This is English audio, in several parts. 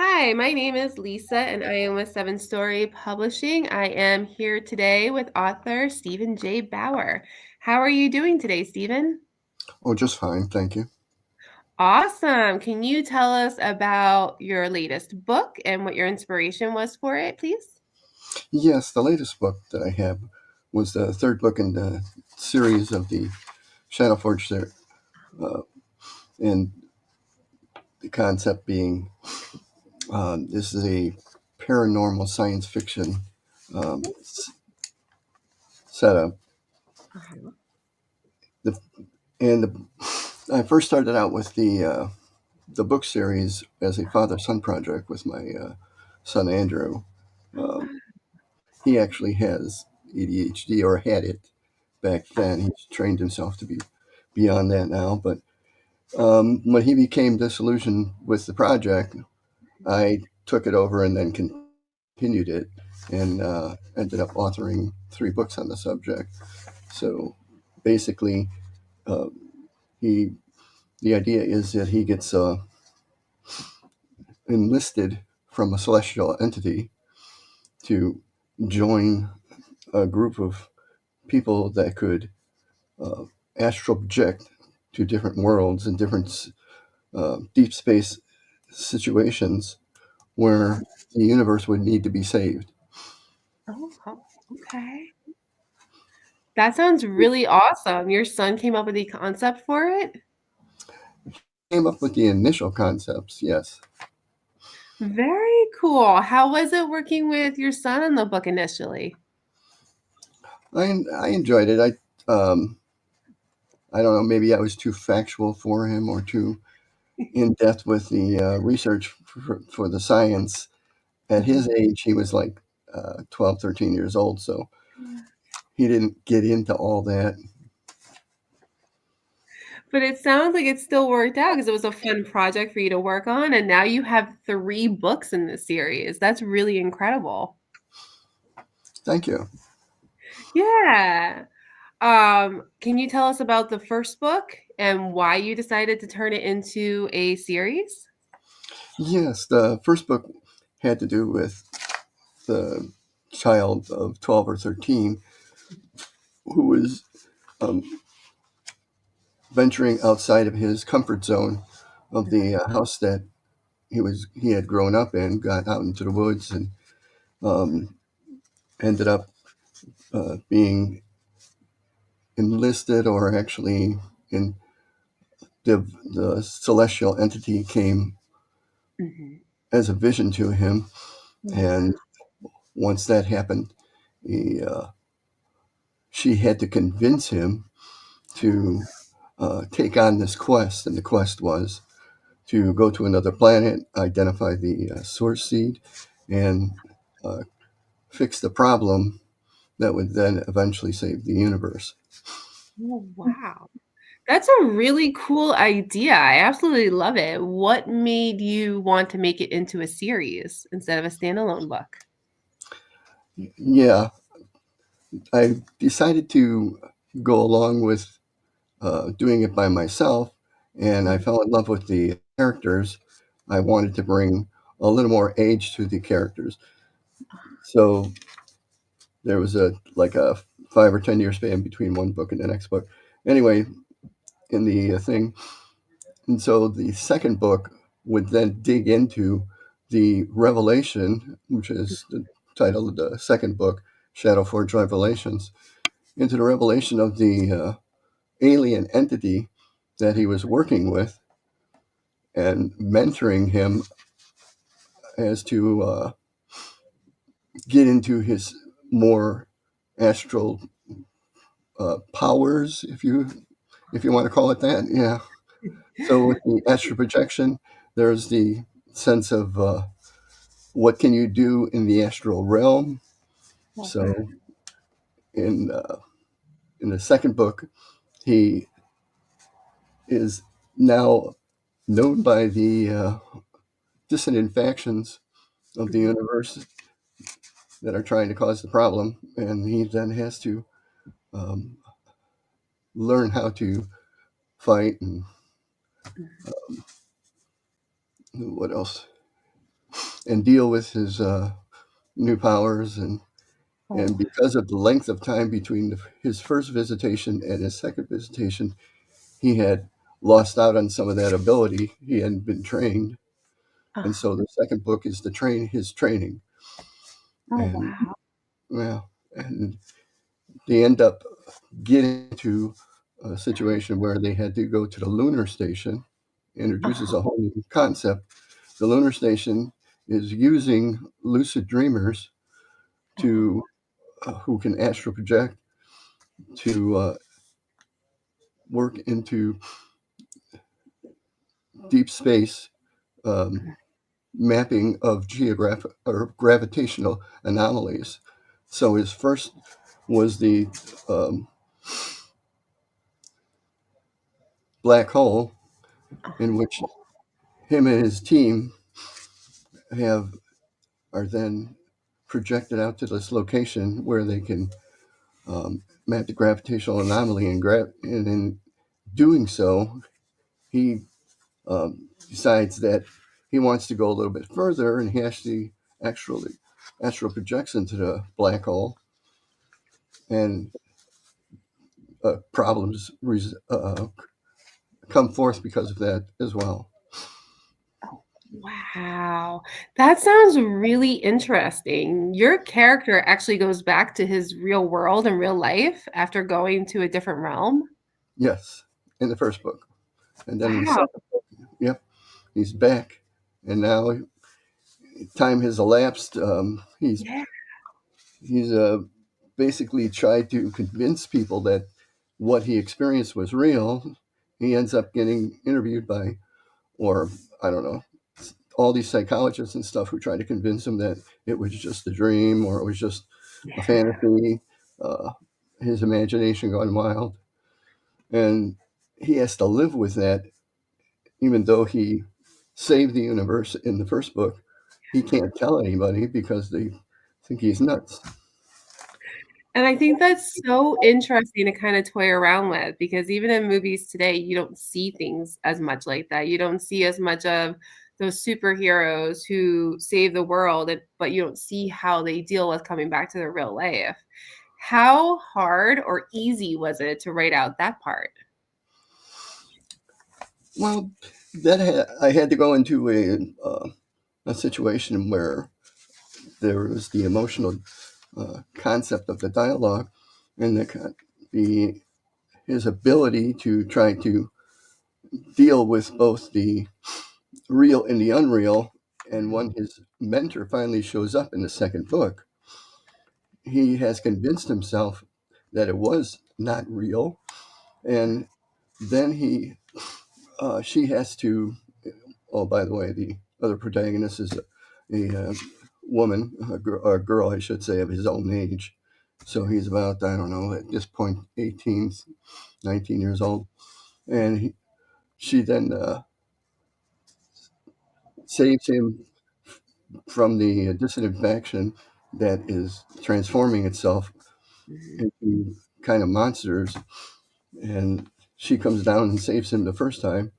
Hi, my name is Lisa, and I am with Seven Story Publishing. I am here today with author Stephen J. Bauer. How are you doing today, Stephen? Oh, just fine, thank you. Awesome. Can you tell us about your latest book and what your inspiration was for it, please? Yes, the latest book that I have was the third book in the series of the Shadowforge series, and the concept being this is a paranormal science fiction setup. Uh-huh. The, I first started out with the book series as a father-son project with my son Andrew. Oh, Um, wow. he actually has ADHD, or had it back then. He's trained himself to be beyond that now. But when he became disillusioned with the project, I took it over and then continued it, and ended up authoring 3 books on the subject. So basically, uh, he the idea is that he gets enlisted from a celestial entity to join a group of people that could uh, astral project to different worlds and different deep space situations where the universe would need to be saved. Oh, okay. That sounds really awesome. Your son came up with the concept for it? Came up with the initial concepts, yes. Very cool. How was it working with your son on the book initially? I enjoyed it. I don't know, maybe I was too factual for him or too in depth with the research for the science. At his Mhm. age, he was like 12, 13 years old, so he didn't get into all that. But it sounds like it still worked out because it was a fun project for you to work on, and now you have 3 books in this series. That's really incredible. Thank you. Yeah. Can you tell us about the first book and why you decided to turn it into a series? Yes, the first book had to do with the child of 12 or 13 who was um, venturing outside of his comfort zone of the house that he had grown up in, got out into the woods, and um, ended up being enlisted, or actually in the celestial entity came Mhm. as a vision to him. Wow. And once that happened, he, she had to convince him to take on this quest, and the quest was to go to another planet, identify the source seed, and uh, fix the problem that would then eventually save the universe. Oh, wow. That's a really cool idea. I absolutely love it. What made you want to make it into a series instead of a standalone book? Yeah, I decided to go along with doing it by myself, and I Mhm. fell in love with the characters. I wanted to bring a little more age to the characters. So there was a 5 or 10 year span between one book and the next book. Anyway, in the thing, and so the second book would then dig into the revelation, which is the title of the second book, Shadowforge Revelations, into the revelation of the alien entity that he was working with, and mentoring him as to get into his more astral powers, if you want to call it that. Yeah. So with the astral projection, there's the sense of what can you do in the astral realm. Okay. So in in the second book, he is now known by the dissonant factions of the Mhm. universe that are trying to cause the problem, and he then has to um, learn how to fight, and what else? and deal with his new powers. And Oh, because of the length of time between his first visitation and his second visitation, he had lost out on some of that ability. He hadn't been trained. And oh, so the second book is his training. oh, And wow. well, and they end up getting to a situation where they had to go to the lunar station. Introduces Oh, a whole new concept. The lunar station is using lucid dreamers oh, to who can astral project to work into deep space um, mapping of geographic or gravitational anomalies. So his first was the um, black hole, in which him and his team have are then projected out to this location where they can map the gravitational anomaly, and in doing so, he decides that he wants to go a little bit further, and he actually actually astral projects into the black hole, and problems come forth because of that as well. oh, wow. That sounds really interesting. Your character actually goes back to his real world and real life after going to a different realm. Yes, in the first book, and then in the Wow. second, yep, he's back, and now time has elapsed. Yeah. He's basically tried to convince people that what he experienced was real. He ends up getting interviewed by, or I don't know, all these psychologists and stuff who try to convince him that it was just a dream or it was just a Yeah. fantasy, uh, his imagination gone wild. And he has to live with that, even though he saved the universe in the first book. He can't tell anybody because they think he's nuts. And I think that's so interesting to kind of toy around with because even in movies today, you don't see things as much like that. You don't see as much of those superheroes who save the world, but you don't see how they deal with coming back to their real life. How hard or easy was it to write out that part? Well, I had to go into a situation where there was the emotional concept of the dialogue and the his ability to try to deal with both the real and the unreal. And when his mentor finally shows up in the second book, he has convinced himself that it was not real. And then she has to, oh, by the way, the other protagonist is a woman, a girl, I should say, of his own age. So he's about, I don't know, at this point, 18, 19 years old. And she then saves him from the dissident faction that is transforming itself Mhm. into kind of monsters. And she comes down and saves him the first time.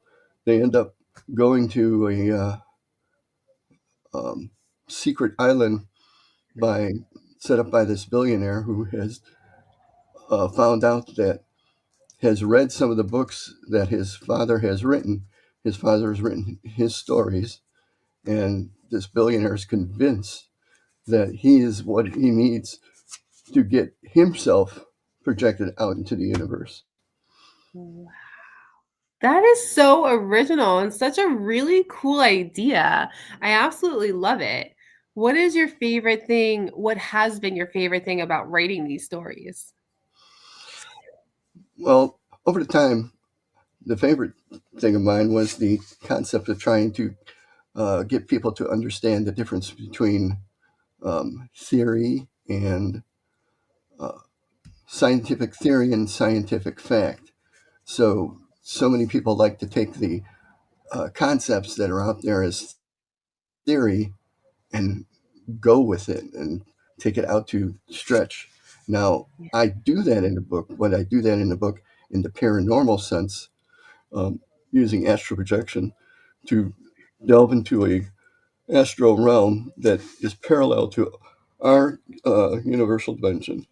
They end up going to a um, secret island by set up by this billionaire who has found out that has read some of the books that his father has written. His father has written his stories, and this billionaire is convinced that he is what he needs to get himself projected out into the universe. Wow. That is so original and such a really cool idea. I absolutely love it. What is your favorite thing? What has been your favorite thing about writing these stories? Well, over the time, the favorite thing of mine was the concept of trying to get people to understand the difference between theory and uh, scientific theory and scientific fact. So many people like to take the concepts that are out there as theory and go with it and take it out to stretch. Now, Yeah. I do that in the book, but I do that in the book in the paranormal sense, um, using astral projection to delve into astral realm that is parallel to our universal dimension.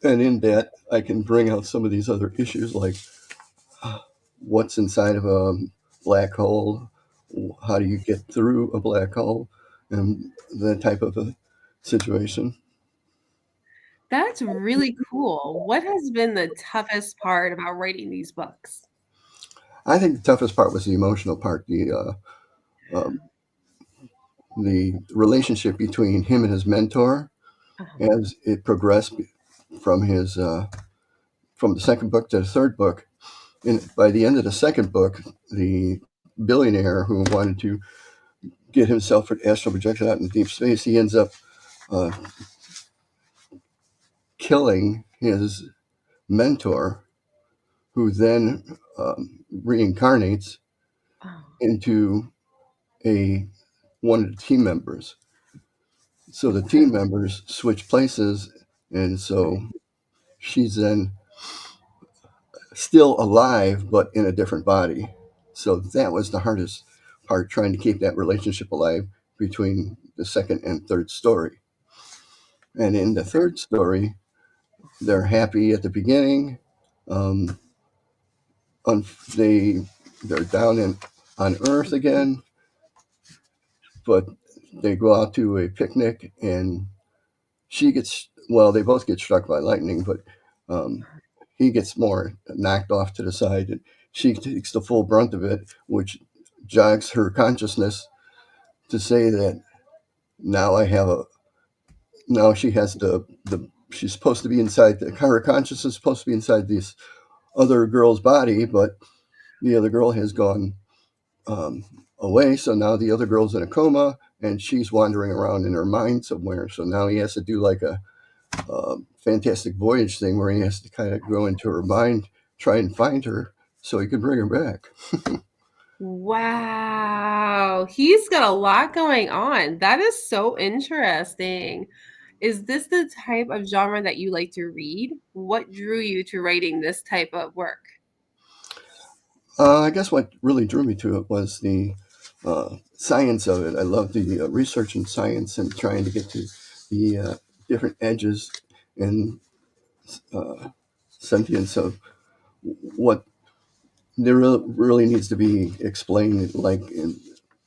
And in that, I can bring out some of these other issues like what's inside of a black hole, how do you get through a black hole, and that type of a situation. That's really cool. What has been the toughest part about writing these books? I think the toughest part was the emotional part, um, the relationship between him and his mentor Uh-huh. as it progressed from his from the second book to the third book. And by the end of the second book, the billionaire who wanted to get himself astral projected out in deep space, he ends up uh, killing his mentor, who then reincarnates Oh, into a one of the team members. So the okay. team members switch places, and so she's then still alive but in a different body. So that was the hardest part, trying to keep that relationship alive between the second and third story. And in the third story, they're happy at the beginning. Um, they they're down in on Earth again, but they go out to a picnic, and she gets well. They both get struck by lightning, but um, he gets more knocked off to the side, and she takes the full brunt of it, which jogs her consciousness to say that now I have a now she has the she's supposed to be inside the her consciousness is supposed to be inside this other girl's body, but the other girl has gone um, away. So now the other girl's in a coma, and she's wandering around in her mind somewhere. So now he has to do like a Fantastic Voyage thing where he has to kind of go into her mind, try and find her so he can bring her back. Wow. He's got a lot going on. That is so interesting. Is this the type of genre that you like to read? What drew you to writing this type of work? I guess what really drew me to it was the science of it. I love the research in science and trying to get to the different edges and uh, sentience of what there really needs to be explained. Like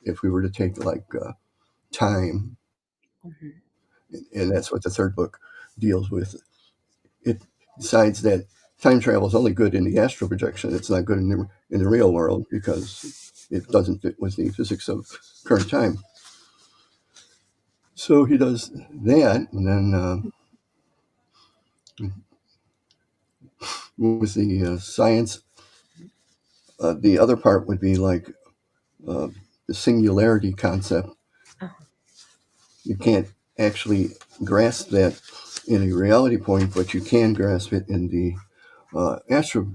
if we were to take like time, Mhm. and that's what the third book deals with. It decides that time travel is only good in the astral projection. It's not good in the real world because it doesn't fit with the physics of current time. So he does that, and then with the science, the other part would be like uh, the singularity concept. Oh, You can't actually grasp that in a reality point, but you can grasp it in the astral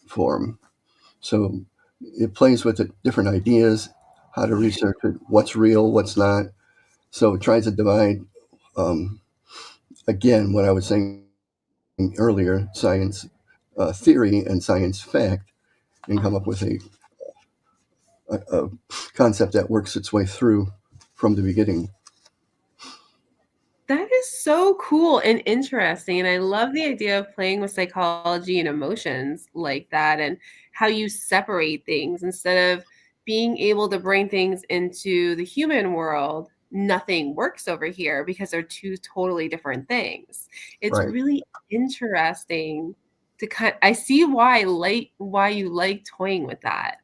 form. So it plays with the different ideas, how to yeah. research it, what's real, what's not. So it tries to divide, um, again, what I was saying earlier, science theory and science fact, and come Oh. up with a concept that works its way through from the beginning. That is so cool and interesting. And I love the idea of playing with psychology and emotions like that and how you separate things instead of being able to bring things into the human world. Nothing works over here because they're two totally different things. It's Right. really interesting to I see why you like toying with that.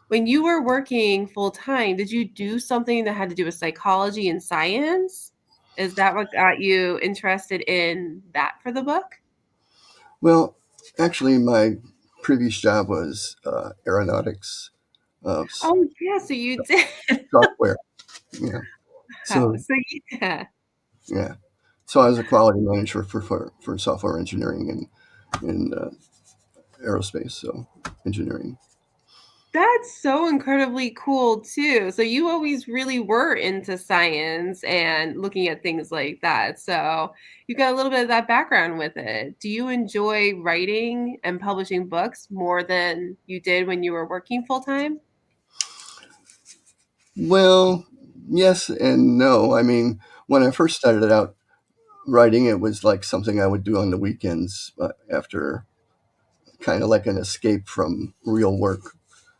When you were working full time, did you do something that had to do with psychology and science? Is that what got you interested in that for the book? Well, actually, my previous job was aeronautics uh, Oh, yeah, so you did. software. Yeah. Wow, So so yeah. yeah. So I was a quality manager for software engineering and aerospace, so engineering. That's so incredibly cool too. So you always really were into science and looking at things like that. So you got a little bit of that background with it. Do you enjoy writing and publishing books more than you did when you were working full time? Well, Yes and no. I mean, when I first started out writing, it was like something I would do on the weekends, after kind of like an escape from real work,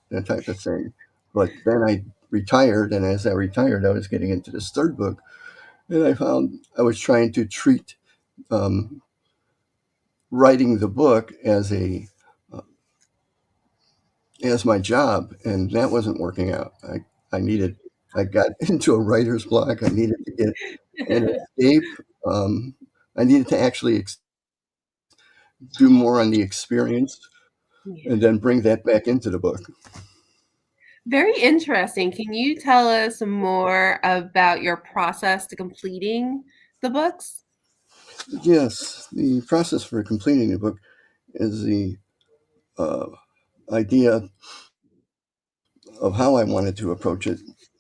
that type of thing. But then I retired, and as I retired, I was getting into this third book, and I found I was trying to treat um, writing the book uh, as my job, and that wasn't working out. I needed I got into a writer's block. I needed to get an escape. Um, I needed to actually do more on the experience, Yeah. and then bring that back into the book. Very interesting. Can you tell us more about your process to completing the books? Yes, the process for completing the book is the uh, idea of how I wanted to approach it,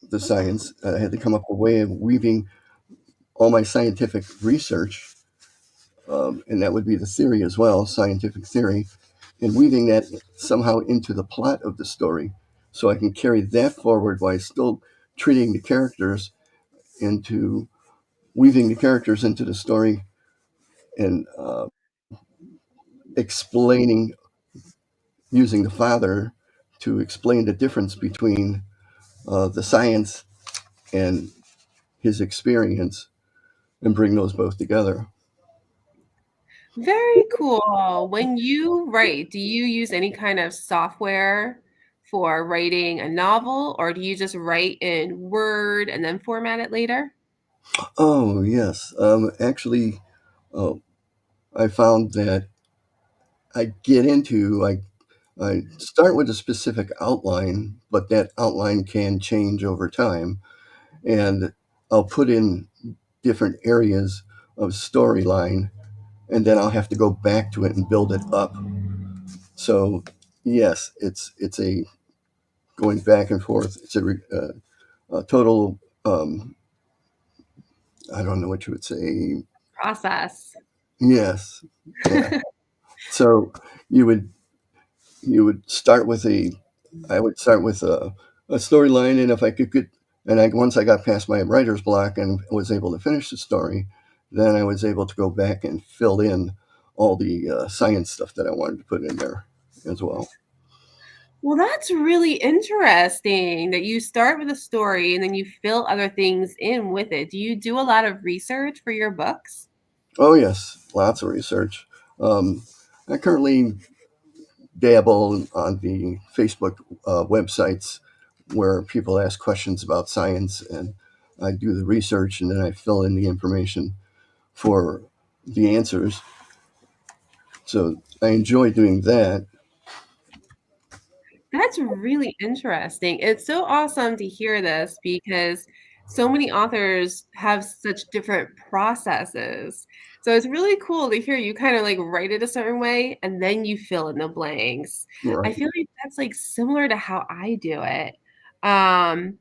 the science. I had to come up with a way of weaving all my scientific research, and that would be the theory as well, scientific theory, and weaving that somehow into the plot of the story, so I can carry that forward while still treating the characters into weaving the characters into the story, and explaining, using the father to explain the difference between the science and his experience, and bring those both together. Very cool. When you write, do you use any kind of software for writing a novel, or do you just write in Word and then format it later? Oh, yes. Actually, uh, I found that I start with a specific outline, but that outline can change over time. And I'll put in different areas of storyline, and then I'll have to go back to it and build it up. So, yes, it's a going back and forth. It's a total, I don't know what you would say. Process. Yes. Yeah. So you would you would start with a I would start with a storyline, and if I could get and I once I got past my writer's block and was able to finish the story, then I was able to go back and fill in all the science stuff that I wanted to put in there as well. Well, that's really interesting that you start with a story and then you fill other things in with it. Do you do a lot of research for your books? Oh yes, lots of research. Um, I currently dabble on the Facebook websites where people ask questions about science, and I do the research, and then I fill in the information for the answers. So I enjoy doing that. That's really interesting. It's so awesome to hear this because so many authors have such different processes. So it's really cool to hear you kind of like write it a certain way and then you fill in the blanks. I Right. feel like that's like similar to how I do it. Um,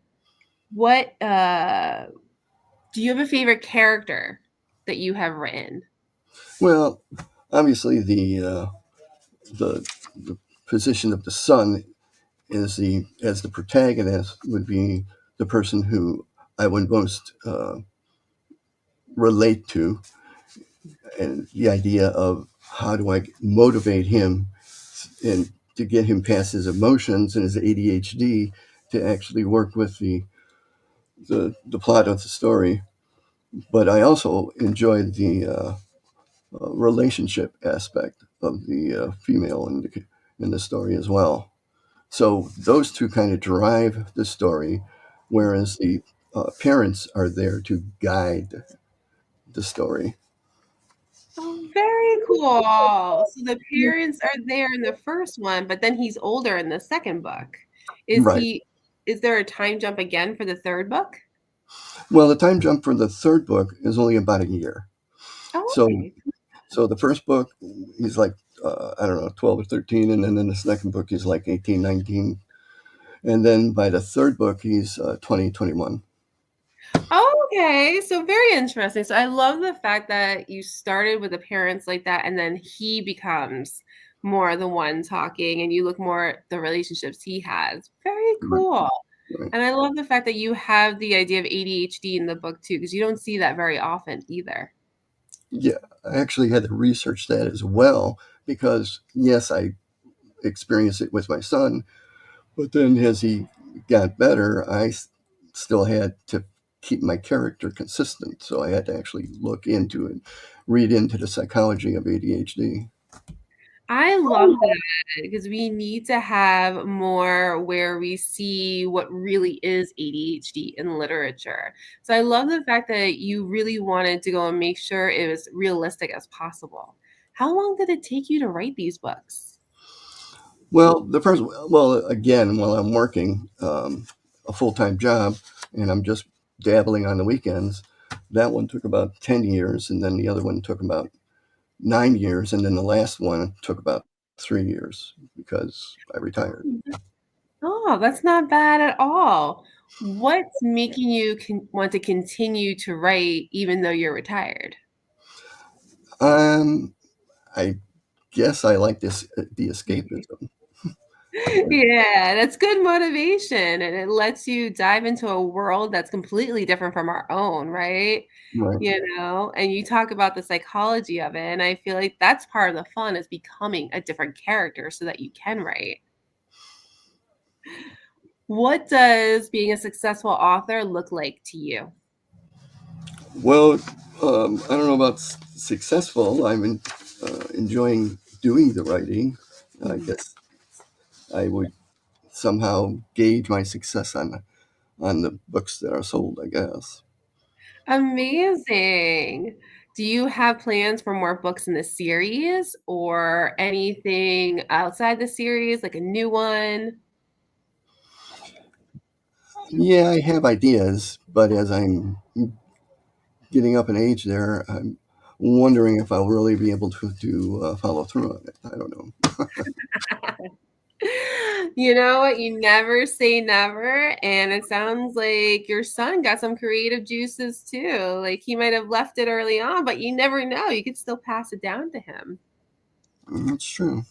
what do you have a favorite character that you have written? Well, obviously the the position of the son is the as the protagonist would be the person who I would most relate to, and the idea of how do I motivate him and to get him past his emotions and his ADHD to actually work with the plot of the story. But I also enjoyed the relationship aspect of the female in the story as well. So those two kind of drive the story, whereas the parents are there to guide the story. Oh, very cool. So the parents are there in the first one, but then he's older in the second book. Is Right. he is there a time jump again for the third book? Well, the time jump for the third book is only about a year. Oh, So, okay. so the first book, he's like, I don't know, 12 or 13. And then in the second book, he's like 18, 19. And then by the third book, he's 20, 21. Oh, okay. So very interesting. So I love the fact that you started with the parents like that, and then he becomes more the one talking, and you look more at the relationships he has. Very Right. cool. Right. And I love the fact that you have the idea of ADHD in the book too, because you don't see that very often either. Yeah, I actually had to research that as well because, yes, I experienced it with my son, but then as he got better, still had to keep my character consistent. So I had to actually look into it, read into the psychology of ADHD. I love that because we need to have more where we see what really is ADHD in literature. So I love the fact that you really wanted to go and make sure it was realistic as possible. How long did it take you to write these books? Well, again, while I'm working a full time job and I'm just dabbling on the weekends, that one took about 10 years, and then the other one took about 9 years, and then the last one took about 3 years because I retired. Oh, that's not bad at all. What's making you want to continue to write even though you're retired? Um, I guess I like the escapism. Yeah, that's good motivation, and it lets you dive into a world that's completely different from our own, right? Right. And you talk about the psychology of it, and I feel like that's part of the fun is becoming a different character so that you can write. What does being a successful author look like to you? Well, I don't know about successful. Enjoying doing the writing. I Mhm. guess I would somehow gauge my success on the books that are sold, I guess. Amazing. Do you have plans for more books in the series or anything outside the series, like a new one? Yeah, I have ideas, but as I'm getting up in age there, I'm wondering if I'll really be able to follow through on it. I don't know. You know what? You never say never. And it sounds like your son got some creative juices too. Like he might have left it early on, but you never know. You could still pass it down to him. That's true.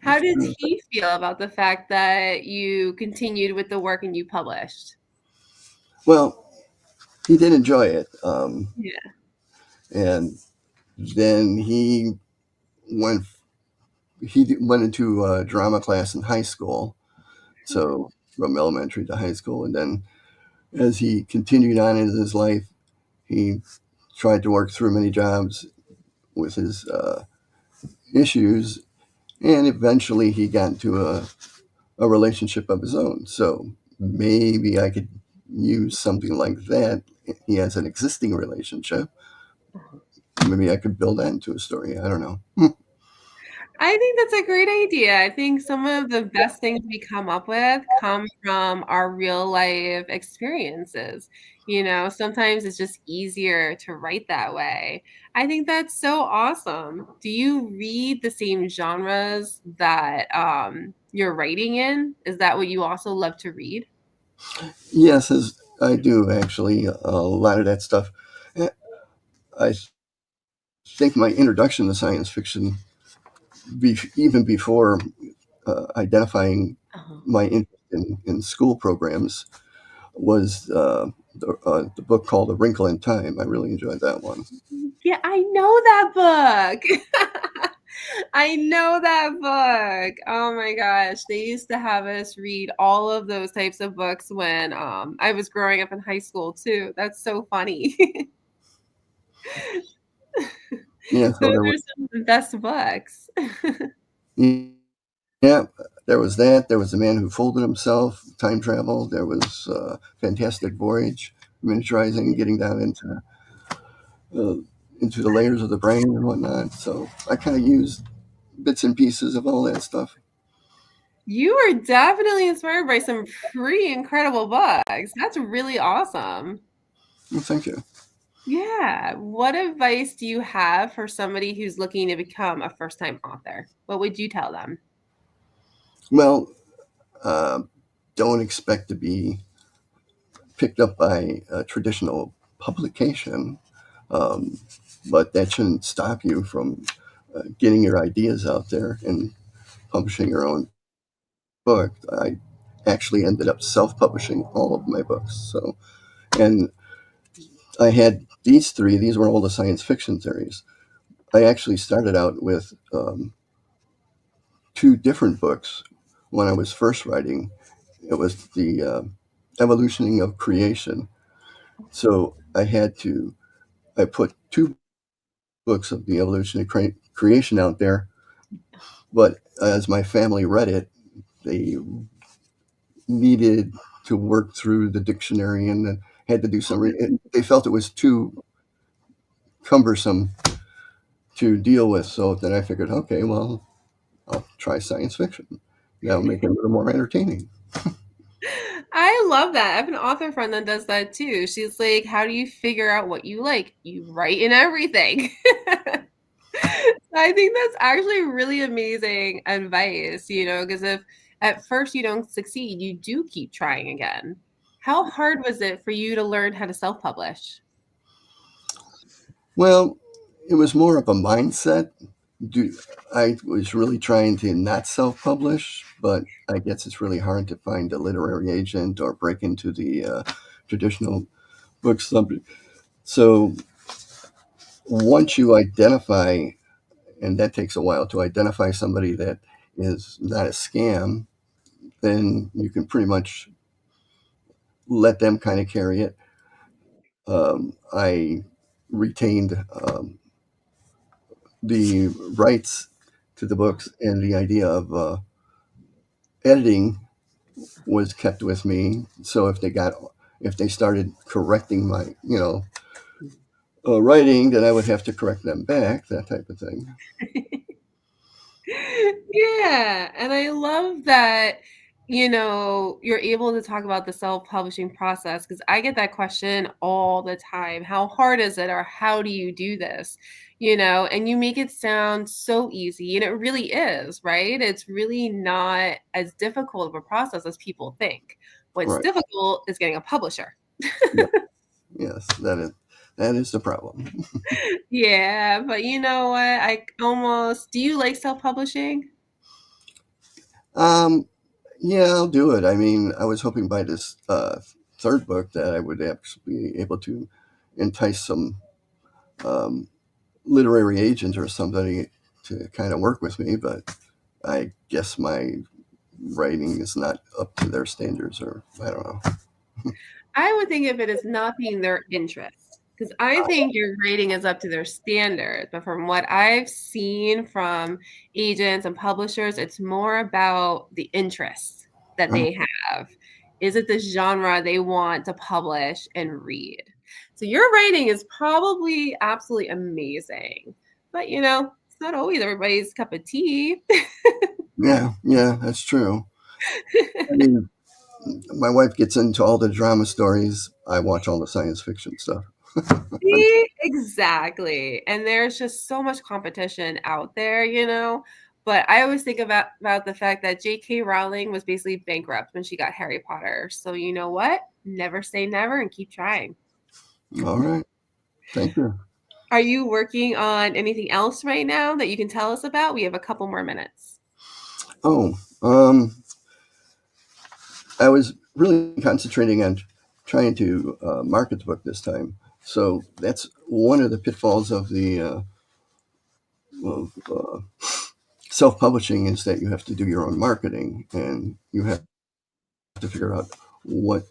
How That's does true. he feel about the fact that you continued with the work and you published? Well, he did enjoy it, Yeah. and then went he went into a drama class in high school, so from elementary to high school, and then as he continued on in his life, he tried to work through many jobs with his issues, and eventually he got into a relationship of his own. So maybe I could use something like that. He has an existing relationship. Maybe I could build that into a story. I don't know. I think that's a great idea. I think some of the best things we come up with come from our real life experiences. Sometimes it's just easier to write that way. I think that's so awesome. Do you read the same genres that you're writing in? Is that what you also love to read? Yes, as I do actually. A lot of that stuff. eh, I think my introduction to science fiction, even before identifying Uh-huh. my interest in school programs, was the book called A Wrinkle in Time. I really enjoyed that one. Yeah, I know that book. I know that book. Oh my gosh. They used to have us read all of those types of books when I was growing up in high school too. That's so funny. Yeah, so Those there are was some of the best books. yeah, there was that. There was The Man Who Folded Himself, time travel. There was Fantastic Voyage, miniaturizing, getting down uh, into the layers of the brain and whatnot. So I kind of used bits and pieces of all that stuff. You are definitely inspired by some pretty incredible books. That's really awesome. Well, thank you. Yeah. What advice do you have for somebody who's looking to become a first-time author? What would you tell them? Well, uh, don't expect to be picked up by a traditional publication, um, but that shouldn't stop you from getting your ideas out there and publishing your own book. I actually ended up self-publishing all of my books. So, and I had these three. These were all the science fiction series. I actually started out with two different books when I was first writing. It was the evolutioning of creation. So I put two books of the evolution of creation out there. But as my family read it, they needed to work through the dictionary and then had to do some. They felt it was too cumbersome to deal with. So then I figured, okay, well, I'll try science fiction. That'll make it a little more entertaining. I love that. I have an author friend that does that too. She's like, how do you figure out what you like? You write in everything. I think that's actually really amazing advice, because if at first you don't succeed, you do keep trying again. How hard was it for you to learn how to self-publish? Well, it was more of a mindset. Do I was really trying to not self-publish, but I guess it's really hard to find a literary agent or break into the traditional book slump. So once you identify, and that takes a while to identify somebody that is not a scam, then you can pretty much let them kind of carry it. I retained the rights to the books, and the idea of editing was kept with me. So if they started correcting my writing, then I would have to correct them back, that type of thing. Yeah, and I love that, you're able to talk about the self-publishing process because I get that question all the time. How hard is it or how do you do this? And you make it sound so easy and it really is, right? It's really not as difficult of a process as people think. What's Right. difficult is getting a publisher. Yeah. Yes, that is the problem. Yeah, but you know what? Do you like self-publishing? um, yeah, I'll do it. I mean, I was hoping by this third book that I would actually be able to entice some um, literary agent or somebody to kind of work with me, but I guess my writing is not up to their standards, or I don't know. I would think if it is nothing their interest, because I think your grading is up to their standards. But from what I've seen from agents and publishers, it's more about the interests that Oh, they have. Is it the genre they want to publish and read? So your writing is probably absolutely amazing. But it's not always everybody's cup of tea. yeah, yeah, that's true. I mean, my wife gets into all the drama stories. I watch all the science fiction stuff. See? Exactly. And there's just so much competition out there. But I always think about the fact that J.K. Rowling was basically bankrupt when she got Harry Potter. So you know what? Never say never and keep trying. All right, thank you. Are you working on anything else right now that you can tell us about? We have a couple more minutes. Oh, I was really concentrating on trying to market the book this time. So that's one of the pitfalls of the of, self-publishing, is that you have to do your own marketing, and you have to figure out what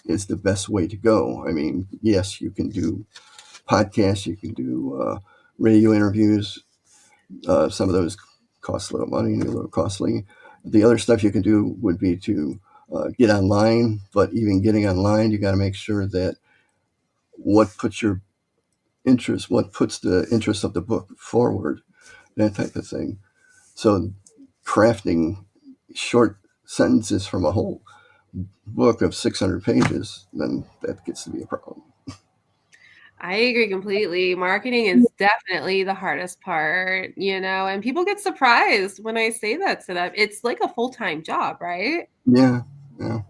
is the best way to go. I mean, yes, you can do podcasts, you can do radio interviews. Some of those cost a little money, a little costly. The other stuff you can do would be to get online, but even getting online, you got to make sure that what puts the interest of the book forward, that type of thing. So crafting short sentences from a whole book of 600 pages, then that gets to be a problem. I agree completely. Marketing is definitely the hardest part, and people get surprised when I say that to them. It's like a full-time job, right? Yeah, yeah.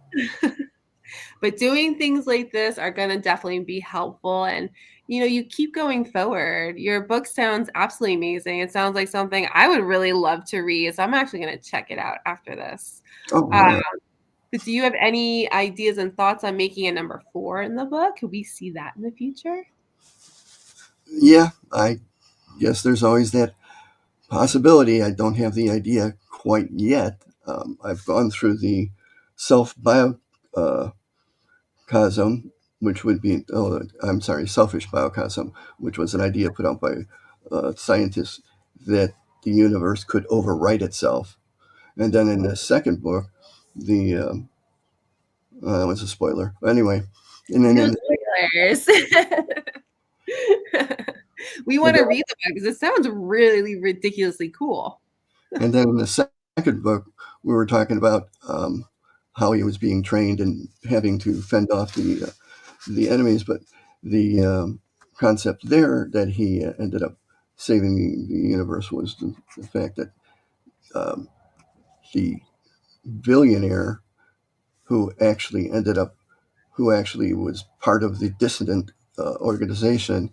But doing things like this are going to definitely be helpful. And, you keep going forward. Your book sounds absolutely amazing. It sounds like something I would really love to read. So I'm actually going to check it out after this. Oh, Uh, all right. But do you have any ideas and thoughts on making a number 4 in the book? Could we see that in the future? Yeah, I guess there's always that possibility. I don't have the idea quite yet. I've gone through the self biocosm, which would be, I'm sorry, selfish biocosm, which was an idea put out by scientists that the universe could overwrite itself. And then in the second book, the that was a spoiler. Anyway, and then No in, spoilers. We and want to read the book because it sounds really ridiculously cool. And then in the second book, we were talking about how he was being trained and having to fend off the enemies, but the concept there that he ended up saving the universe was the fact that um, the billionaire who actually who actually was part of the dissident organization,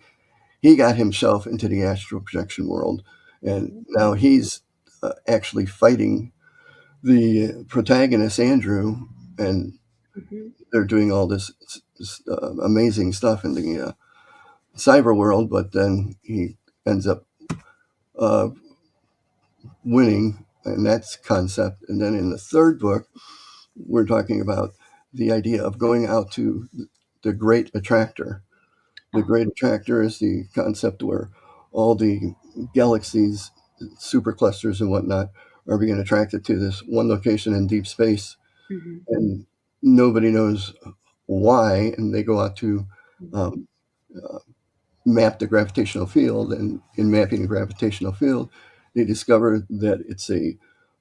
he got himself into the astral projection world, and now he's actually fighting the protagonist Andrew, and Mhm. they're doing all this amazing stuff in the cyber world. But then he ends up uh, winning, and that's concept. And then in the third book, we're talking about the idea of going out to the great attractor. The Oh. great attractor is the concept where all the galaxies, superclusters, and whatnot are being attracted to this one location in deep space, Mhm. and nobody knows why. And they go out to Mhm. um, uh, map the gravitational field, and in mapping the gravitational field, they discover that it's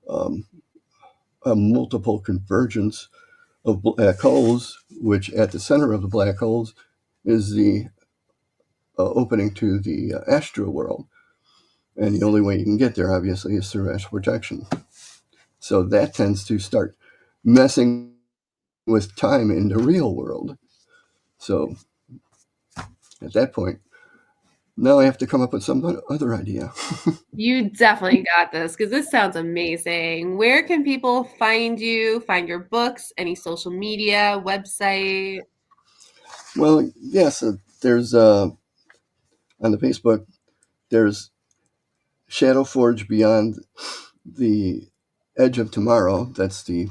um, a multiple convergence of black holes, which at the center of the black holes is the opening to the astral world. And the only way you can get there, obviously, is through astral projection. So that tends to start messing with time in the real world. So at that point, now I have to come up with some other idea. You definitely got this because this sounds amazing. Where can people find you, find your books, any social media, website? Well, yes, there's on the Facebook, there's Shadow Forge Beyond the Edge of Tomorrow. That's the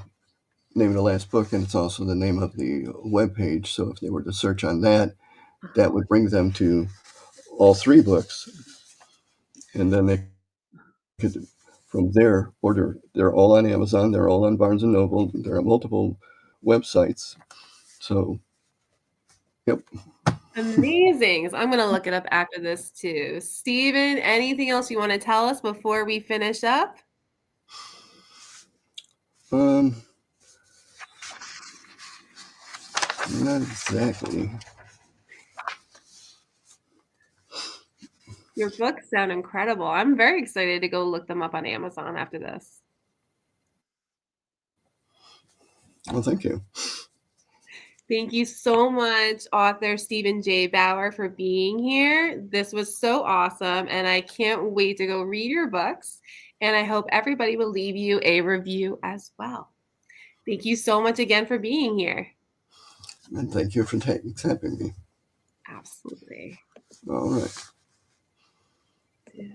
name of the last book, and it's also the name of the web page. So if they were to search on that, that would bring them to all three books, and then they could from there order. They're all on Amazon. They're all on Barnes and Noble. There are multiple websites. So, yep. Amazing. So I'm going to look it up after this too. Stephen, anything else you want to tell us before we finish up? Um, Not exactly. Your books sound incredible. I'm very excited to go look them up on Amazon after this. Well, thank you. Thank you so much, author Stephen J. Bauer, for being here. This was so awesome, and I can't wait to go read your books. And I hope everybody will leave you a review as well. Thank you so much again for being here. And thank you for accepting me. Absolutely. All right. Yeah.